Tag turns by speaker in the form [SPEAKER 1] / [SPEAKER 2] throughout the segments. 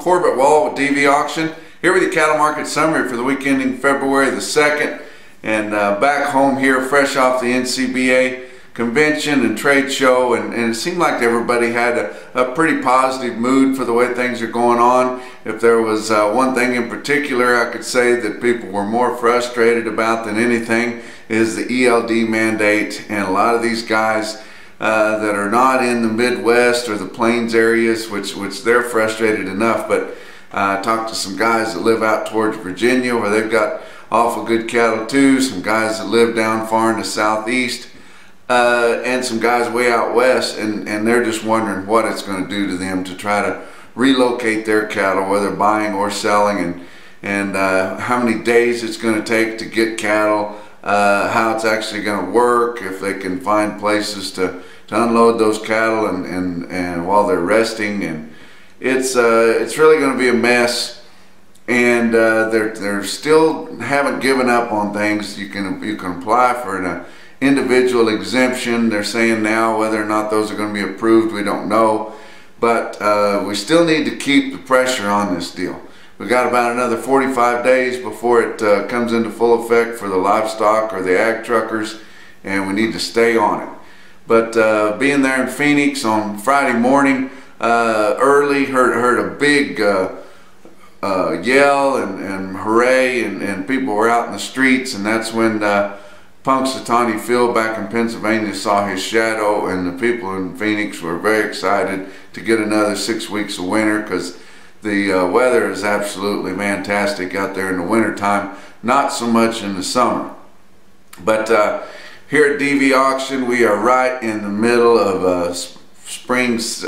[SPEAKER 1] Corbett Wall with DV Auction, here with your cattle market summary for the week ending February the 2nd, and back home here fresh off the NCBA convention and trade show, and it seemed like everybody had a pretty positive mood for the way things are going on. If there was one thing in particular I could say that people were more frustrated about than anything is the ELD mandate, and a lot of these guys that are not in the Midwest or the Plains areas, which they're frustrated enough, but I talked to some guys that live out towards Virginia where they've got awful good cattle too, some guys that live down far in the southeast, and some guys way out west, and they're just wondering what it's going to do to them to try to relocate their cattle, whether buying or selling, and how many days it's going to take to get cattle, how it's actually going to work, if they can find places to unload those cattle and while they're resting, and it's really going to be a mess. And they're still haven't given up on things. You can apply for an individual exemption. They're saying now whether or not those are going to be approved, we don't know, but we still need to keep the pressure on this deal. We got about another 45 days before it comes into full effect for the livestock or the ag truckers, and we need to stay on it. But being there in Phoenix on Friday morning early, heard a big yell and hooray, and people were out in the streets, and that's when Punxsutawney Phil back in Pennsylvania saw his shadow, and the people in Phoenix were very excited to get another 6 weeks of winter, because the weather is absolutely fantastic out there in the winter time, not so much in the summer. But here at DV Auction, we are right in the middle of spring's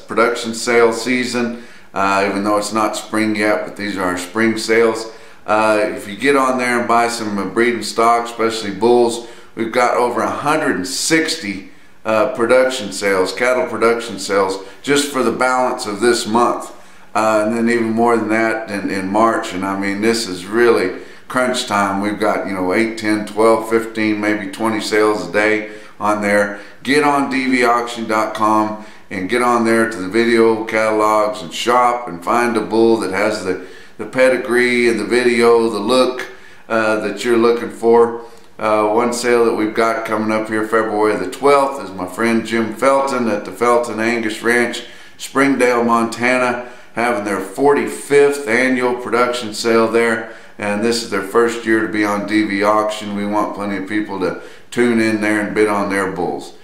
[SPEAKER 1] production sale season, even though it's not spring yet, but these are our spring sales. If you get on there and buy some breeding stock, especially bulls, we've got over 160 production sales, cattle production sales, just for the balance of this month. And then even more than that in March. And I mean, this is really crunch time. We've got, 8, 10, 12, 15, maybe 20 sales a day on there. Get on dvauction.com and get on there to the video catalogs and shop and find a bull that has the pedigree and the video, the look that you're looking for. One sale that we've got coming up here February the 12th is my friend Jim Felton at the Felton Angus Ranch, Springdale, Montana, having their 45th annual production sale there, and this is their first year to be on DV Auction. We want plenty of people to tune in there and bid on their bulls.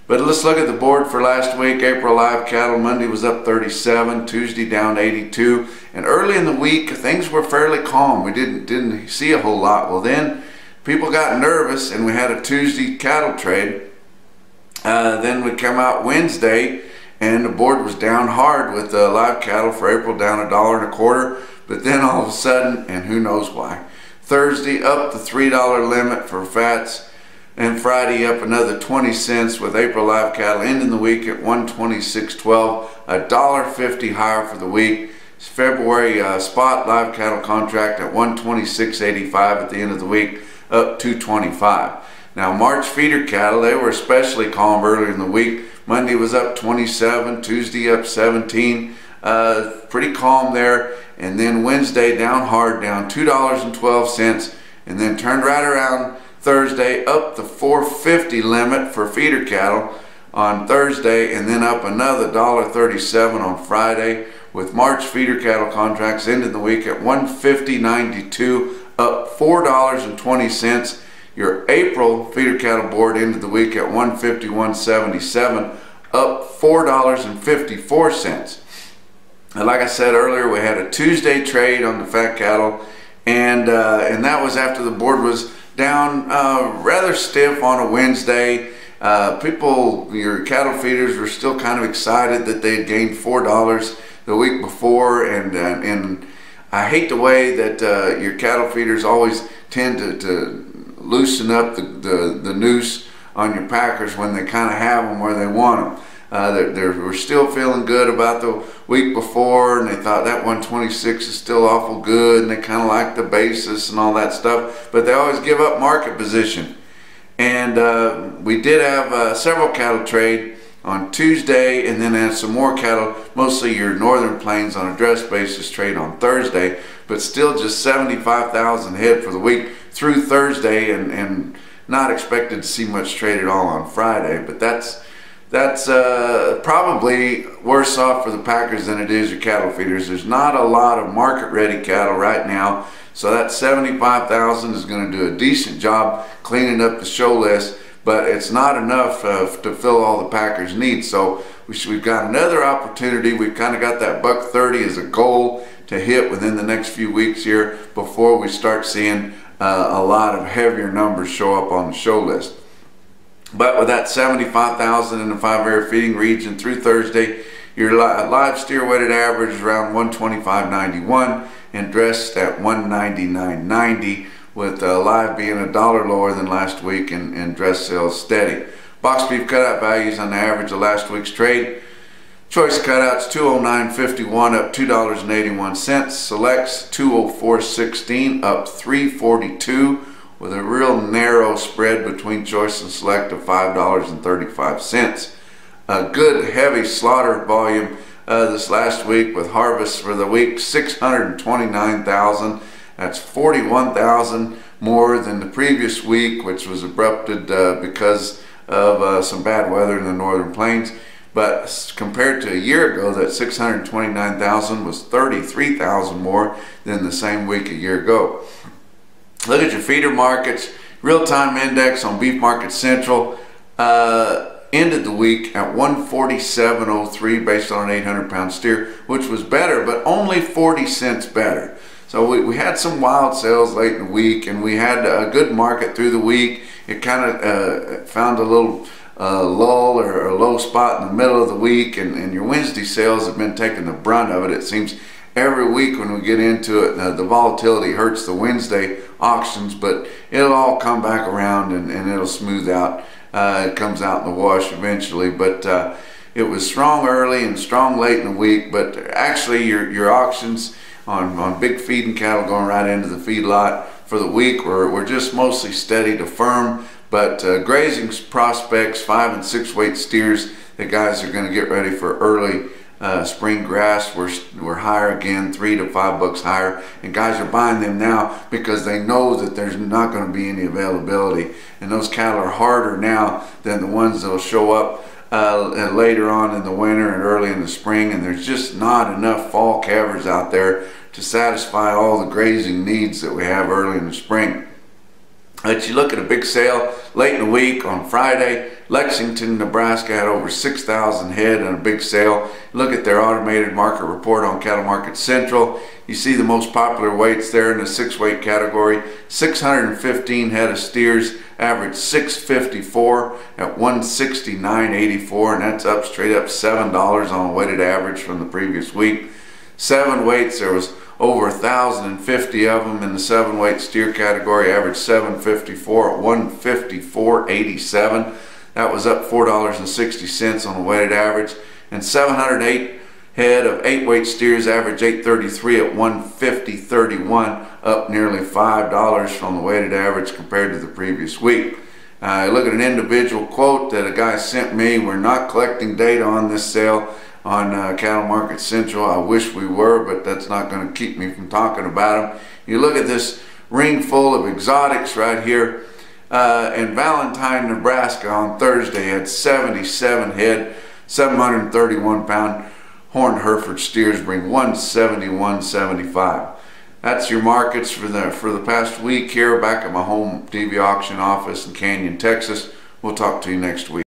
[SPEAKER 1] But let's look at the board for last week. April live cattle, Monday was up 37, Tuesday down 82, and early in the week things were fairly calm. We didn't see a whole lot. Well, then people got nervous and we had a Tuesday cattle trade. Then we come out Wednesday and the board was down hard with live cattle for April down $1.25, but then all of a sudden, and who knows why, Thursday up the $3 limit for fats, and Friday up another 20 cents with April live cattle ending the week at $126.12, $1.50 higher for the week. February spot live cattle contract at $126.85 at the end of the week, up $2.25. Now March feeder cattle, they were especially calm earlier in the week. Monday was up 27, Tuesday up 17, pretty calm there, and then Wednesday down hard, down $2.12, and then turned right around Thursday up the $4.50 limit for feeder cattle on Thursday, and then up another $1.37 on Friday, with March feeder cattle contracts ending the week at $150.92, up $4.20. Your April feeder cattle board ended the week at $151.77, up $4.54. And like I said earlier, we had a Tuesday trade on the fat cattle, and that was after the board was down rather stiff on a Wednesday. Your cattle feeders were still kind of excited that they had gained $4 the week before, and I hate the way that your cattle feeders always tend to loosen up the noose on your packers when they kind of have them where they want them. They were still feeling good about the week before, and they thought that 126 is still awful good, and they kind of like the basis and all that stuff, but they always give up market position. And we did have several cattle trade on Tuesday, and then add some more cattle, mostly your northern plains on a dress basis trade on Thursday, but still just 75,000 head for the week through Thursday, and not expected to see much trade at all on Friday. But that's probably worse off for the packers than it is your cattle feeders. There's not a lot of market ready cattle right now, so that 75,000 is going to do a decent job cleaning up the show list, but it's not enough to fill all the packers' needs. So we've got another opportunity. We've kind of got that $130 as a goal to hit within the next few weeks here before we start seeing a lot of heavier numbers show up on the show list. But with that 75,000 in the 5-area feeding region through Thursday, your live steer weighted average is around 125.91 and dressed at 199.90, with live being $1 lower than last week and dress sales steady. Box beef cutout values on the average of last week's trade. Choice cutouts 209.51 up $2.81. Selects 204.16 up $3.42, with a real narrow spread between choice and select of $5.35. A good heavy slaughter volume this last week, with harvests for the week 629,000. That's 41,000 more than the previous week, which was abrupted because of some bad weather in the northern plains. But compared to a year ago, that 629,000 was 33,000 more than the same week a year ago. Look at your feeder markets. Real-time index on Beef Market Central ended the week at 147.03 based on an 800-pound steer, which was better, but only 40 cents better. So we had some wild sales late in the week, and we had a good market through the week. It kind of found a little lull or a low spot in the middle of the week, and your Wednesday sales have been taking the brunt of it. It seems every week when we get into it, the volatility hurts the Wednesday auctions, but it'll all come back around and it'll smooth out. It comes out in the wash eventually, but it was strong early and strong late in the week. But actually your auctions on big feeding cattle going right into the feedlot for the week were just mostly steady to firm. But grazing prospects, 5 and 6 weight steers, the guys are going to get ready for early spring grass, we're higher again, $3 to $5 higher, and guys are buying them now because they know that there's not going to be any availability, and those cattle are harder now than the ones that'll show up later on in the winter and early in the spring, and there's just not enough fall calvers out there to satisfy all the grazing needs that we have early in the spring. But you look at a big sale late in the week on Friday. Lexington, Nebraska had over 6,000 head on a big sale. Look at their automated market report on Cattle Market Central. You see the most popular weights there in the 6-weight category. 615 head of steers, average 654 at 169.84, and that's up straight up $7 on a weighted average from the previous week. 7 weights, there was over 1,050 of them in the 7-weight steer category, average 754 at 154.87. That was up $4.60 on the weighted average. And 708 head of 8-weight steers, average 833 at 150.31, up nearly $5 from the weighted average compared to the previous week. Look at an individual quote that a guy sent me. We're not collecting data on this sale on Cattle Market Central. I wish we were, but that's not going to keep me from talking about them. You look at this ring full of exotics right here. In Valentine, Nebraska on Thursday had 77 head, 731-pound horned Hereford steers bring 171.75. That's your markets for the past week here back at my home TV auction office in Canyon, Texas. We'll talk to you next week.